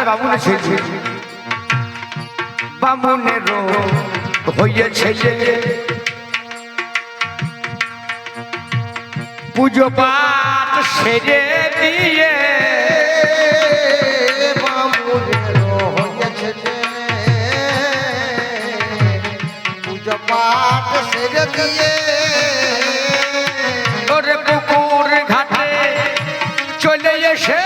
আরে বামুনে ছেলে বামুনেরও হয়েছে পুজো পাঠ সেরে দিয়ে বামুনেরও হয়েছে পুজো পাঠ সেরে দিয়ে ওরে পুকুর ঘাটে চলে এসে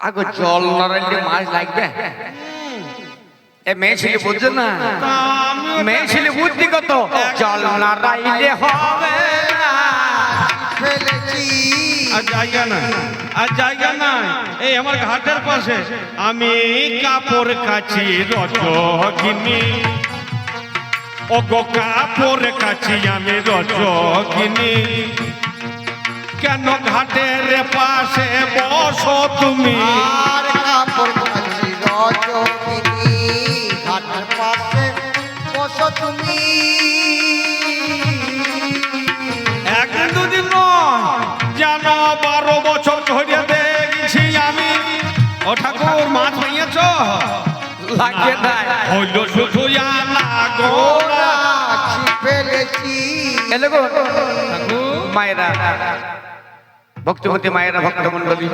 আগে জল নড়াইলে মাছ লাগবে এ মেয়ে ছেলে বুঝছে না মেয়ে ছেলে বুদ্ধি কত জল নড়াইলে হবে না ফেলেছি আর জায়গা না এই আমার ঘাটের পাশে আমি কাপড় কাচি রজকিনী ও গো কাপড় কাচি আমি রজকিনী কেন ঘাটের পাশে বসো তুমি আর কাপড় কাচি রজকিনী ঘাটের পাশে বসো তুমি একদিন দুদিন নয় জানো 12 বছর ধরে দেখছি আমি ও ঠাকুর মাছ পাইয়াছ লাগে না হইল শুধু আনা গোরা ফেলেছি এলে গো মায়েরা ভক্তবতী মায়েরা ভক্তমণ্ডলী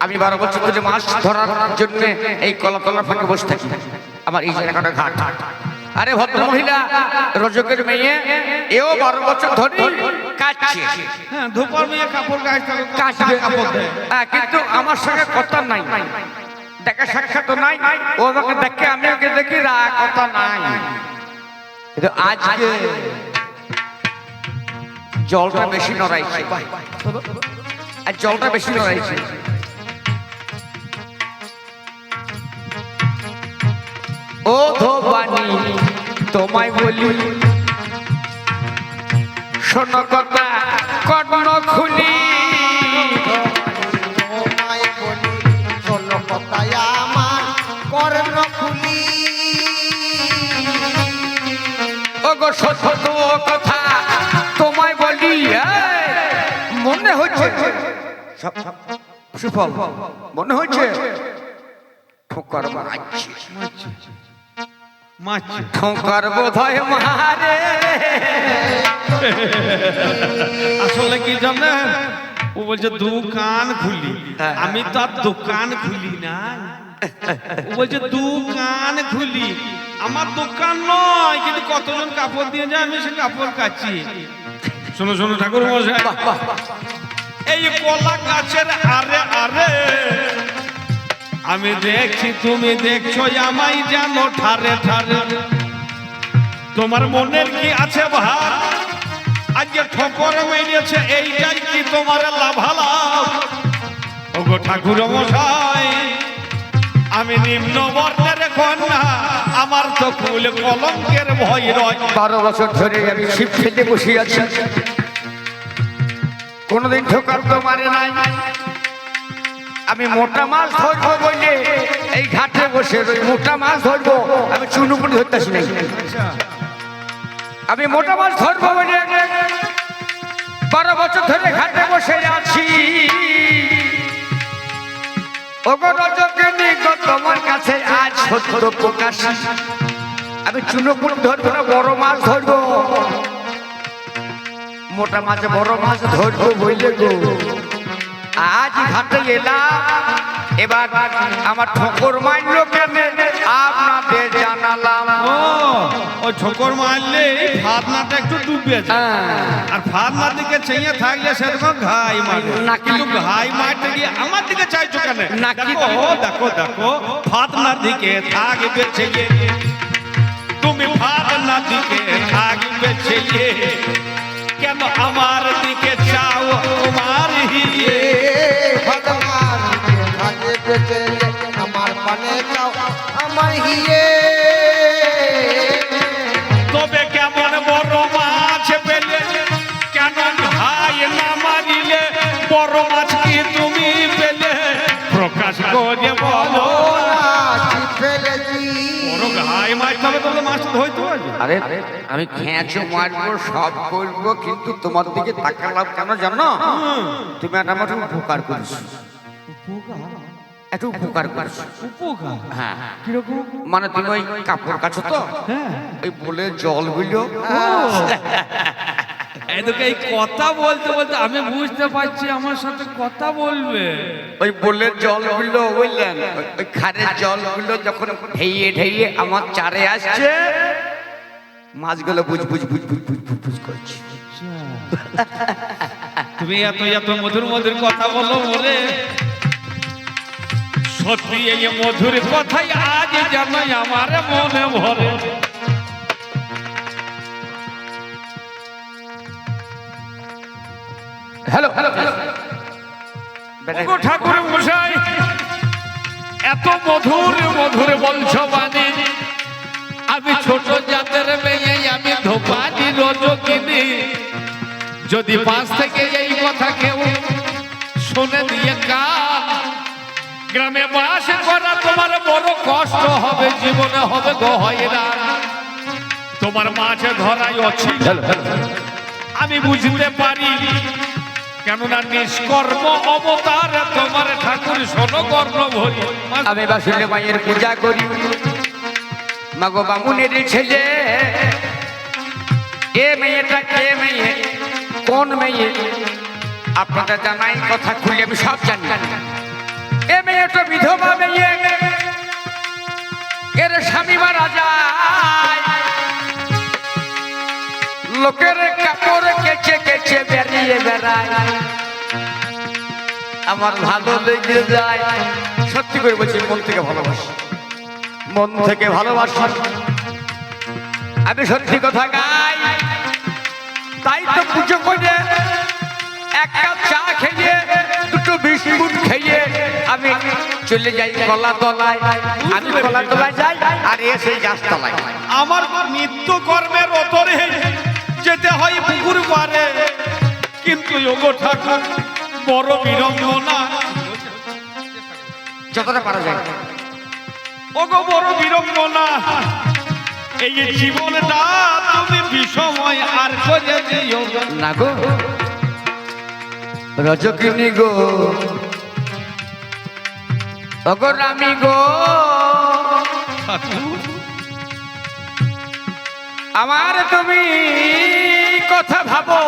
আমি 12 বছর ধরে মাছ ধরার জন্য এই কলাতলার ফাঁকে বসে থাকি আমার এই জায়গাটা ঘাট আরে ভদ্র মহিলা রজকের মেয়ে এও 12 বছর ধরে কাটছে হ্যাঁ ধূপর মেয়ে কাপড় কাচবে কাপড় দেয় কিন্তু আমার সঙ্গে কথা নাই দেখা সাক্ষাৎ নাই ও আমাকে দেখে আমি ওকে দেখি কথা নাই কিন্তু আজকে জলটা বেশি নড়াইছে আর জলটা বেশি নড়াইছে ও ধোবানি তোমায় বলি শোনো কথা কর্ণ খুলি তোমায় বলি শোনো কথায় আমার কর্ণ খুলি ও গো সত্য কথা তোমায় বলি মনে হচ্ছে সুফল মনে হচ্ছে ঠোকার মারছে মাছ ঠোকার বোধ হয় মারে আসলে কি জানেন ও বলছে দোকান খুলি আমি তো আর দোকান খুলি না ও বলছে দোকান খুলি আমার দোকান নয় কিন্তু কতজন কাপড় দিয়ে যায় আমি সে কাপড় কাচ্ছি শোনো শোনো ঠাকুর মশাই এই কলা গাছের আরে আরে আমি দেখছি তুমি দেখছো আমায় জানো ঠারে ঠারে তোমার মনের কি আছে ভার আজকে ঠোকর মেরেছে এইটাই কি তোমার লাভালাভ ওগো ঠাকুর মশাই আমি নিম্ন বর্ণের কন্যা আমার তো কুল কলঙ্কের ভয় রয় 12 বছর ধরে আমি শিব খেতে বসে আছি কোনদিন ঠোকার তো মারে নাই আমি মোটা মাছ ধরবো বলে এই ঘাটে বসে রই মোটা মাছ ধরবো আমি চুনুপুটি ধরতেছি নাই আমি মোটা মাছ ধরবো বলে 12 বছর ধরে ঘাটে বসে আছি ওগো রজকিনী গো তোমার কাছে আজ সত্য প্রকাশ আমি চুনুপুটি ধরবো না বড় মাছ ধরবো মোটা মাছ বড় মাছ ধরবো বললে গো আজ ঘাটে এলাম এবার আমার ঠোকর মারলো কেন আপনাদের জানালাম ওই ঠোকর মারলে ফাদনাটা একটু ডুবে যায় আর ফাদনার দিকে চেয়ে থাকলে সেরকম ঘাই মারবে কিন্তু ঘাই মারতে গিয়ে আমার দিকে চাইছো কেন নাকি দেখো দেখো ফাদনার দিকে থাকবে চেয়ে তুমি ফাদনার দিকে থাকবে চেয়ে কেন আমার দিকে চাও তোমার হিয়ে ভগবান ভাগে বেঁচে আমার পানে যাও আমার হিয়ে তবে কেমন বড় মাছ পেলে কেন ভাই না মারিলে বড় মাছ কি তুমি পেলে প্রকাশ করে বলো ফেলেছি বড় ঘাই মাছ তবে তো মাছ ধরতে পারবে? আরে আমি খেঁচো মারবো সব করবো, কিন্তু তোমার দিকে তাকালাম কেন জানো? তুমি একটা আমার উপকার করেছো, একটু উপকার করেছো। উপকার হ্যাঁ, কিরকম? মানে তুমি ওই কাপড় কাছো তো, হ্যাঁ, ওই বলে জল গুলো এদিকে এই কথা বলতে বলতে আমি বুঝতে পারছি আমার সাথে কথা বলবে। ওই বলে জলগুলো বুঝলেন, ওই খারের জলগুলো যখন ঢেইয়ে ঢেইয়ে আমার চারে আসছে, মাছগুলো বুঝ বুঝ বুঝ বুঝ বুঝ বুঝ বুঝ করছে। তুমি এত এত মধুর মধুর কথা বলো বলে সত্যি এই মধুর কথাই আজ যেন আমার মনে ভরে। হ্যালো হ্যালো ওগো ঠাকুর মশাই, এত মধুর মধুর বলছো বাণী, আমি ছোট জাতের মেয়ে, আমি ধোপানি রজকিনী, যদি পাশ থেকে এই কথা কেউ শুনে দিয়ে কান, গ্রামে বাস করা তোমার বড় কষ্ট হবে, জীবনে হবে গো হয়রান। তোমার মাঝে ধরাই অছি আমি বুঝতে পারি, কেননা নিষ্কর্ম অবতার তোমার ঠাকুর শোনো কর্ণ ভরি। আমি বাসুদেব মায়ের পূজা করি, মাগো বামুনের ছেলে। এ মেয়েটা কে মেয়ে, কোন মেয়ে আপনাদের জানাই, কথা খুলে আমি সব জানি। এ মেয়েটা বিধবা মেয়ে, এর স্বামী মারা যায়, লোকের কাপড় কেচে কেচে বেরিয়ে বেড়ায়। আমার ভালো লেগে যায়, সত্যি করে বলছি, মন থেকে ভালোবাসি, মন থেকে ভালোবাসি, আমি সত্যি কথা গাই। তাই তো পুজো করে এক কাপ চা খেয়ে, দুটো বিস্কুট খেয়ে আমি চলে যাই কলা তলায়। আমি কলা তলায় যাই আর এসে গাছতলায়। আমার নিত্য কর্মের ওতরে যেতে হয় পুকুর পারে, কিন্তু ওগো ঠাকুর বড় বিড়ম্বনা, যতটা পারা যায়। ওগো বড় বিড়ম্বনা, এই জীবনটা তুমি বিষময় আর করে দিও না গো রজকিনী গো, ওগো রামি গো, আমার তুমি কথা ভাবো।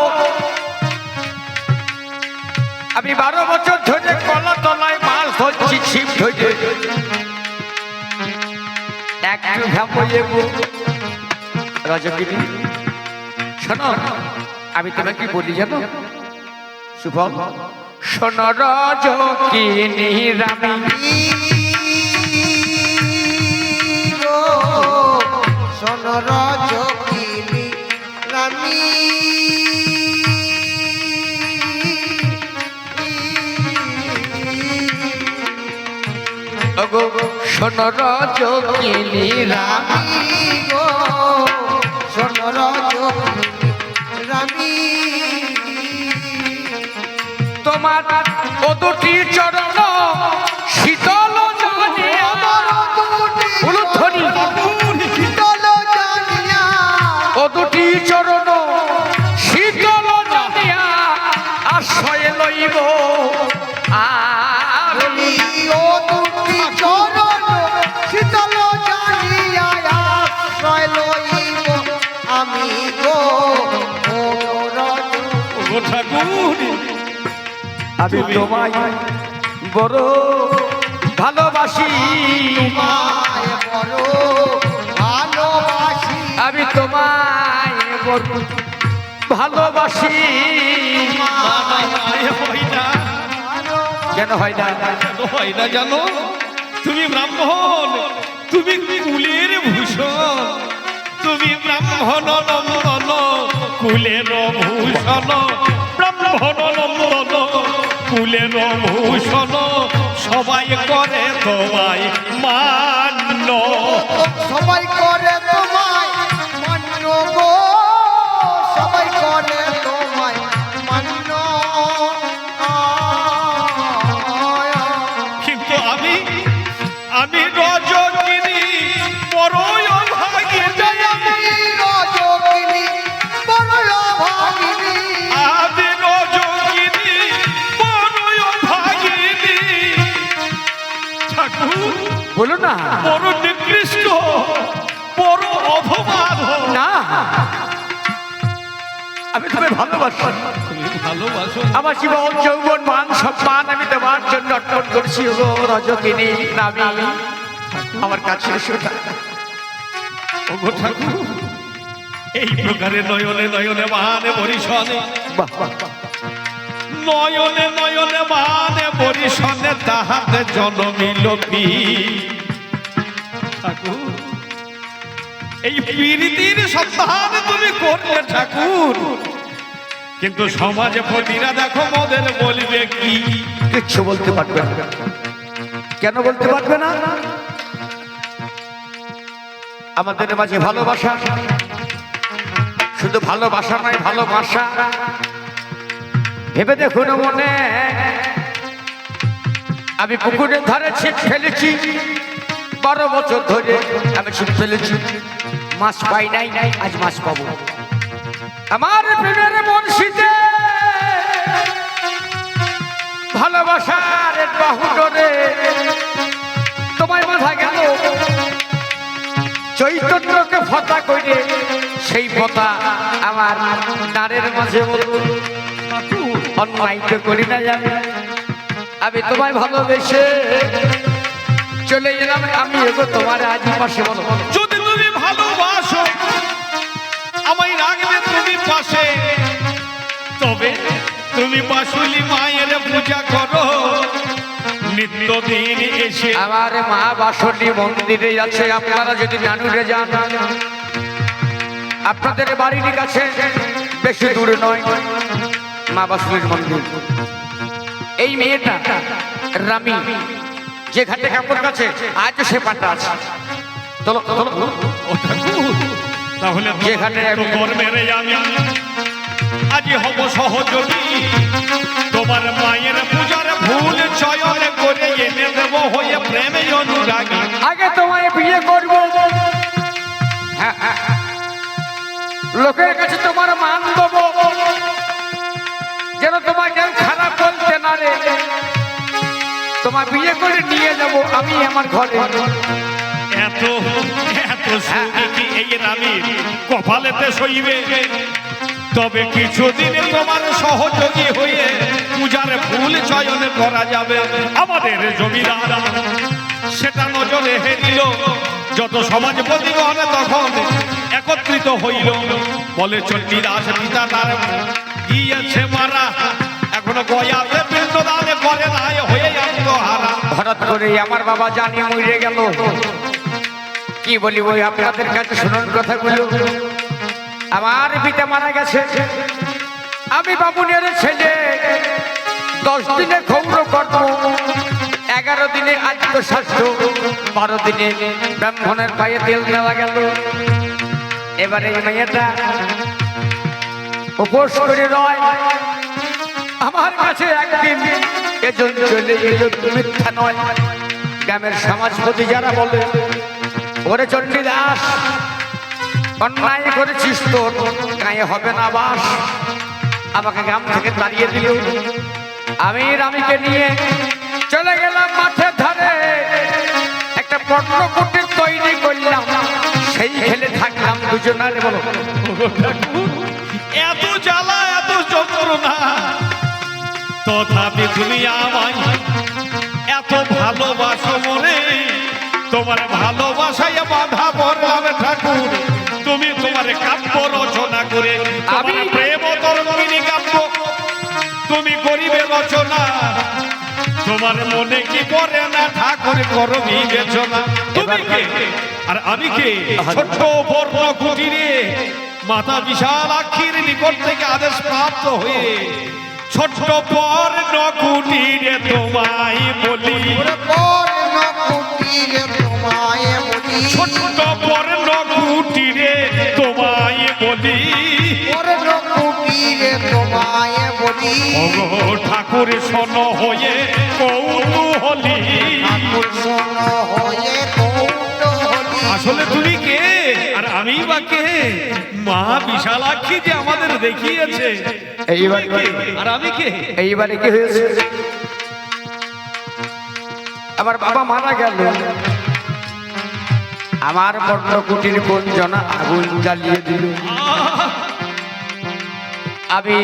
আমি 12 বছর ধরে কলা তলায় মাছ ধরছি, ছিপ ধরে, একটু ভাবো এগো রজকিনী। শোনো, আমি তোমাকে বলি জানো শুভম, শোনো রজকিনী রামি, শোন রজকিনী রানী, ওগো শোনো রজকিনী রামি, গো শোন রজকিনী রানী, তোমার ও দুটি চরণ শীতল জানিয়া, উলুধ্বনি, শীতল জানিয়া, ও দুটি চরণ শীতল জানিয়া আশ্রয় লইব আর ও দুটি চরণ শীতল জানিয়া আশ্রয় লইব আমি গো ও ওগো ঠাকুর, আমি তোমায় বড় ভালোবাসি, তোমায় বড় ভালোবাসি, আমি তোমায় বড় ভালোবাসি। হয় না, কেন হয় না? কেন হয় না জানো? তুমি ব্রাহ্মণ, তুমি কুলের ভূষণ, তুমি ব্রাহ্মণ নন্দন কুলের ভূষণ, ব্রাহ্মণ নন্দন কুলের ভূষণ, সবাই করে তোমায় মান্য, সবাই করে তোমায় মান্য গো, সবাই করে তোমায় মান্য, কিন্তু আমি রজকিনী বড়ই অভাগী। আমি তোমায় ভালোবাসি। তুমি ভালোবাসো? আমার জীবন যৌবন মান সম্মান আমি তোমার জন্য অর্পণ করছি। গো রজকিনী নামি, আমার কাছে এসো না। ওগো ঠাকুর, এই প্রকারে নয়নে নয়নে বানে বরিশনে, বাহ বাহ বাহ। নয়নে নয়নে বানে বরিশনে তাহাতে জনমিল ঠাকুর। এই প্রীতির সন্ধান তুমি করলে ঠাকুর, কিন্তু সমাজে পতিরা দেখো মোদের বলবে কি? কিচ্ছু বলতে পারবে না। কেন বলতে পারবে না? আমাদের মাঝে ভালোবাসা, শুধু ভালোবাসা নয়, ভালোবাসা। ভেবে দেখুন মনে, আমি পুকুরের ধারে ছিপ ফেলেছি 12 বছর ধরে। আমি ছিপ ফেলেছি, মাছ পাই নাই, আজ মাছ পাবো। আমার প্রেমের বর্ষিতে ভালোবাসার বাহু ডোরে তোমায় বাঁধা গেল। চৈতন্যকে ফতা করে সেই ফতা আমার নারের মাঝে বলল, অন্যায় তো করি না জানি। আমি তোমায় ভালোবেসে চলে এলাম। আমি এগো তোমার আজ পাশে। বলো, যদি তুমি ভালোবাসো আমায় রাখবে তুমি পাশে, তবে তুমি বাসুলি মায়ের পূজা করো নিত্যদিন এসে। আমার মা বাসন্তী মন্দিরে আছে। আপনারা যদি নানুরে যান, আপনাদের বাড়ির কাছে বেশি দূরে নয় মা বাসন্তীর মন্দির। এই মেয়েটা রামি যে ঘাটে কাপড় কাছে আজ সে পাটা আছে। চলো চলো, ও ঠাকুর, তাহলে যে ঘাটে তো কর্মের আমি আজ হব সহযোগী। তোমার মায়ের পূজার ভুল চয়ন করে এনে দেব হয়ে প্রেমে অনুরাগী। আগে তোমায় বিয়ে করবো, হ্যাঁ, হ্যাঁ, লোকের কাছে তোমার মান দেবো, যেন তোমার কেউ খারাপ বলতে না রে। তোমার বিয়ে করে নিয়ে যাব আমি আমার ঘরে। এত এত সুখী কি এই রানী কপালেতে সইবে? তবে কিছুদিনে তোমার সহযোগী হয়ে পূজার ভুল চয়ন করা যাবে। আমাদের জমিদার সেটা নজরে হেরিল, যত সমাজপতিগণ তখন একত্রিত হইল। বলে চণ্ডীদাস পিতা তার গিয়েছে মারা, এখনো গয়াতে পিণ্ডদান করে নাই হয়ে আত্মহারা। হঠাৎ করে আমার বাবা জানি মরে গেল। কি বলিব আপনাদের কাছে, শুনুন কথাগুলো। আমার পিতা মারা গেছে, আমি বাবুনের ছেলে। 10 দিনে ক্ষৌর কর্ম, 11 দিনে আত্মশাস্ত্র, 12 দিনে ব্রাহ্মণের পায়ে তেল নেওয়া গেল। এবারে এই মেয়েটা উপোস করে রয় আমার কাছে একদিন। এজন্য চলে এলো, মিথ্যা নয়। গ্রামের সমাজপতি যারা বলে, ওরে চণ্ডীদাস অন্যায় করেছিস, তোর গায়ে হবে না বাস। আমাকে গ্রাম থেকে তাড়িয়ে দিল। আমি রামিকে নিয়ে চলে গেলাম মাঠের ধারে, একটা পর্ণকুটির তৈরি করলাম, সেই খেলে থাকলাম দুজনারে। বলো, এত জ্বালা এত যন্ত্রণা, তথাপি তুমি আমায় এত ভালোবাসো মনে। তোমার ভালোবাসায় বাধা পড়লাম ঠাকুর। তুমি তোমার কাব্য রচনা করে, আমি প্রেম তরঙ্গিনী কাব্য তুমি করিবে রচনা। তোমার মনে কি পড়ে না ঠাকুর করো বিবেচনা। তুমি কে আর আমি কে? ছোট্ট বর্ণ কুটিরে মাতা বিশাল আক্ষীর নিকট থেকে আদেশ প্রাপ্ত হয়ে ছোট্ট বর্ণ কুটিরে তোমায় বলি। ছোট্ট বর্ণ কুটিরে তোমায় বলি। ওগো ঠাকুর শোন হয়ে কৌতূহলী। আসলে তুমি কে আর আমি বা কে? মা বিশালাক্ষী যে আমাদের দেখিয়েছে। এইবার তুমি কে আর আমি কে? এইবারে কি হয়েছে? আমার বাবা মারা গেল, আমার পর্ণকুটির বঞ্জনা আগুন জ্বালিয়ে দিল। আমি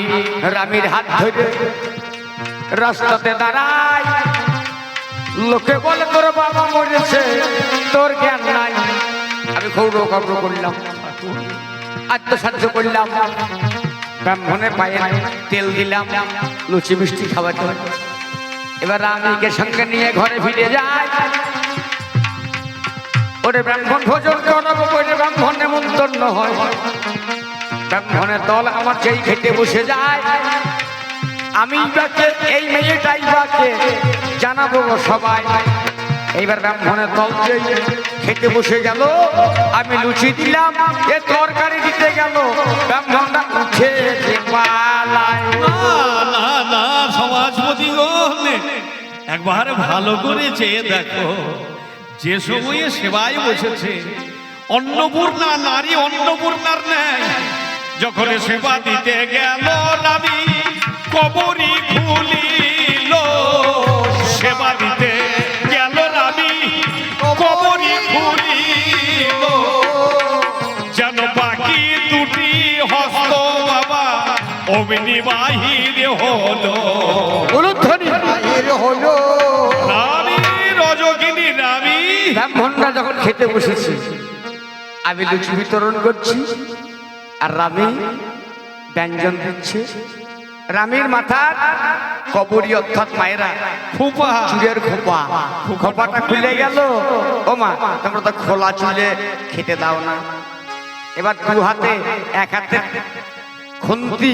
রানীর হাত ধরে রাস্তাতে দাঁড়াই, লোকে বলে তোর বাবা মরেছে, তোর জ্ঞান নাই। আমি খৌড়ো খবর করলাম, আত্মসাহায্য করলাম, ব্রাহ্মণের পায়ে তেল দিলাম, লুচি মিষ্টি খাওয়াতে। এবার রানীকে সঙ্গে নিয়ে ঘরে ফিরে যায়। ওরে ব্রাহ্মণ ভোজন করাবো বলে ব্রাহ্মণ নেমন্তন্ন হয়। ব্রাহ্মণের দল আমার যেই খেতে বসে যায়, আমি বাকে এই মেয়েটাই বাকে জানাবো সবাই। এইবার ব্রাহ্মণের দল যেই খেতে বসে গেল, আমি লুচি দিলাম, এ তরকারি দিতে গেল, ব্রাহ্মণটা উঠে পালায়। না না সমাজপতি গো, একবার ভালো করে চেয়ে দেখো, যে সময়ে সেবায় বসেছে অন্নপূর্ণা নারী অন্নপূর্ণার ন্যায় যখন সেবা দিতে গেল, রানী কবরী খুলিল। সেবা দিতে গেল রানী কবরী খুলিল, যেন বাকি দুটি হস্ত বাবা অগ্নি বাহির হলো। বাহির হলো। রানী রজকিনী রানী। ব্রাহ্মণরা যখন খেতে বসেছে, আমি লুচি বিতরণ করছি আর রানী ব্যঞ্জন দিচ্ছে। রানীর মাথার কবরী অর্থাৎ মায়েরা খোপা, চুলের খোপা, খোপাটা খুলে গেল। ও মা, তোমরা তো খোলা চুলে খেতে দাও না। এবার দু হাতে, এক হাতে খুন্তি,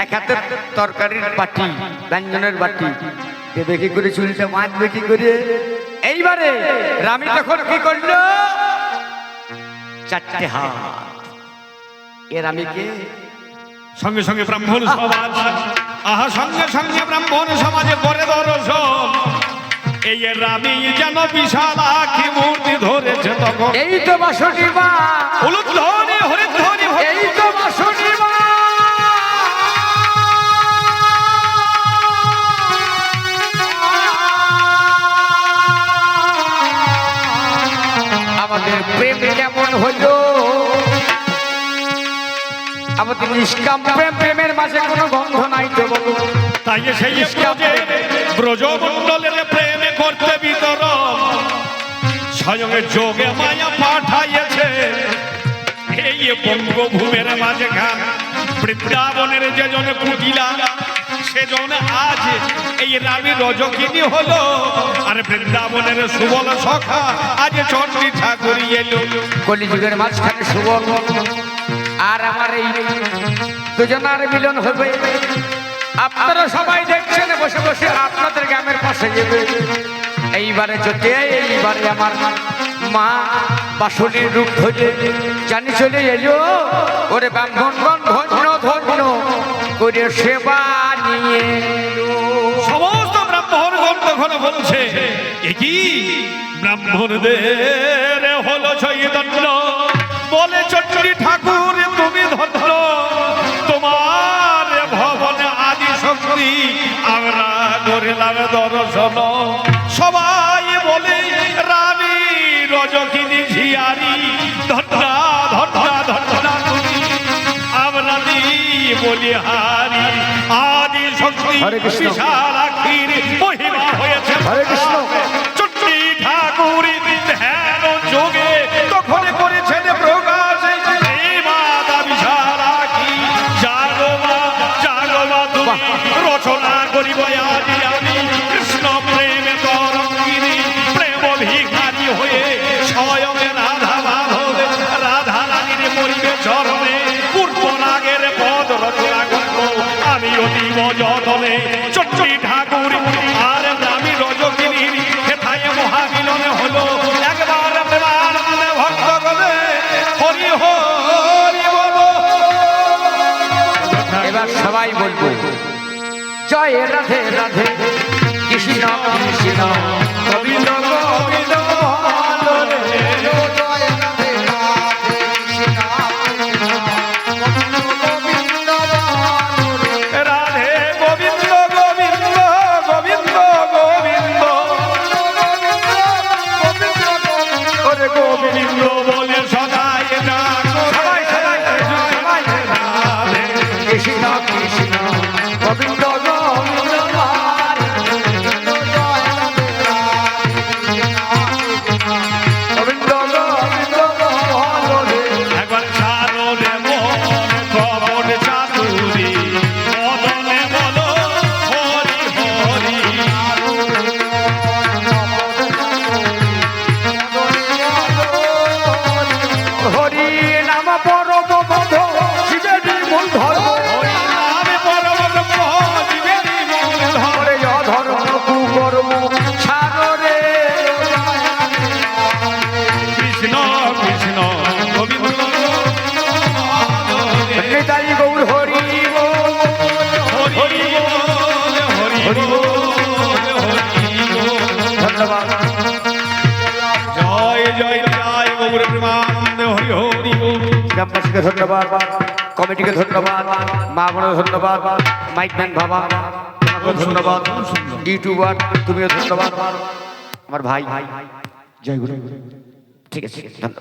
এক হাতে তরকারির বাটি, ব্যঞ্জনের বাটি, দেবে কি করে চুলটা মাছবে কি করে? এইবারে রানী তখন কি করলো? চারটে হাত এর রানীকে সঙ্গে সঙ্গে ব্রাহ্মণ সমাজ, আহা সঙ্গে সঙ্গে ব্রাহ্মণ সমাজে করে দর্শন। এই রানী যেন বিশাল আখি মূর্তি ধরেছে তখন। এই তো বাসনি মা, উলুধ্বনি হরিধ্বনি, এই তো বাসনি মা। আমাদের প্রেম কেমন হলো? আমাদের নিষ্কাম প্রেম, প্রেমের মাঝে কোনো গন্ধ নাই তো বলো। তাই সেই ব্রজমণ্ডলের প্রেমে করতে বিতরণ, স্বয়ং যোগে মায়া পাঠাইছে এই বঙ্গভূমের মাঝে গান। বৃন্দাবনের যে জন কুটিলা, সেজন আজ এই রানী রজকিনী হলো। আর বৃন্দাবনের সুবল সখা আজ চণ্ডী ঠাকুর এলো। কলিযুগের মাঝখানে সুবল আর আমার এই দুজনার মিলন হবে। আপনারা সবাই দেখছেন বসে বসে, আপনাদের গ্রামের পাশে যাবে। এইবারে যদি এইবারে আমার মা বাসুনির রূপ ধরে জানি চলে এলো। ওরে ব্রাহ্মণগণ ধন্য ধন্য করে সেবা নিয়ে সমস্ত ব্রাহ্মণগণ তখন বলছে, একই ব্রাহ্মণদের হলো চৈতন্য, বলে চণ্ডী ঠাকুর তুমি ধন্য, তোমার ভবনে আদি শক্তি আমরা করিলাম দর্শন। সবাই বলে রানী রজকিনী ঝিয়ারি, ধন্যা ধন্যা ধন্যা তুমি, আমরা বলি হারি। আদি শক্তি হরে কৃষ্ণ। বিশাল আখির মহিমা হয়েছে। হরে কৃষ্ণ। চণ্ডী ঠাকুর ধ্যান যোগে তখন করেছেন প্রকাশ, এই মাতা বিশাল আখি জাগো মা তুমি, রচনা করিব আজি আমি কৃষ্ণ প্রেমে তরঙ্গিনী, প্রেম ভিখারি হয়ে স্বয়ং রাধা মাধব রাধা রানীর পরিবে চরণে পূর্ব রাগের পদ রচনা করব আমি অতীব যতনে। চণ্ডী ঠাকুর আর রানী রজকিনীর হেথায় মহামিলনে হলো। একবার প্রেমানন্দে ভক্ত গলে হরি হরি বল। এবার সবাই বলবো জয় রাধে রাধে কৃষ্ণ কৃষ্ণ গোবিন্দ গোবিন্দ ভালো রে। জয় রাধে রাধে কৃষ্ণ কৃষ্ণ গোবিন্দ গোবিন্দ রাধে গোবিন্দ গোবিন্দ গোবিন্দ গোবিন্দ ওরে গোবিন্দ বলে সদাই ডাকো। সবাই সবাই সবাই রাধে কৃষ্ণ কৃষ্ণ পরম বন্ধ শিবেরই মূল ধর্ম হরি নাম পরম ব্রহ্ম জীবেরই মূল ধর্ম। ওরে অধর্ম কুকর্ম ছাড়ো রে কৃষ্ণ কৃষ্ণ গোবিন্দ নিতাই গৌর হরি বল। হরি বল হরি বল হরি বল। ধন্যবাদ। জয় জয় জয় গৌর প্রেমানন্দ হরি হরি বল। গ্রামবাসীকে ধন্যবাদ, কমিটিকে ধন্যবাদ, মা বোনের ধন্যবাদ, মাইকম্যান বাবা তোমাকেও ধন্যবাদ, ইউটিউবার তুমিও ধন্যবাদ, আমার ভাই জয় গুরু। ঠিক আছে, ধন্যবাদ।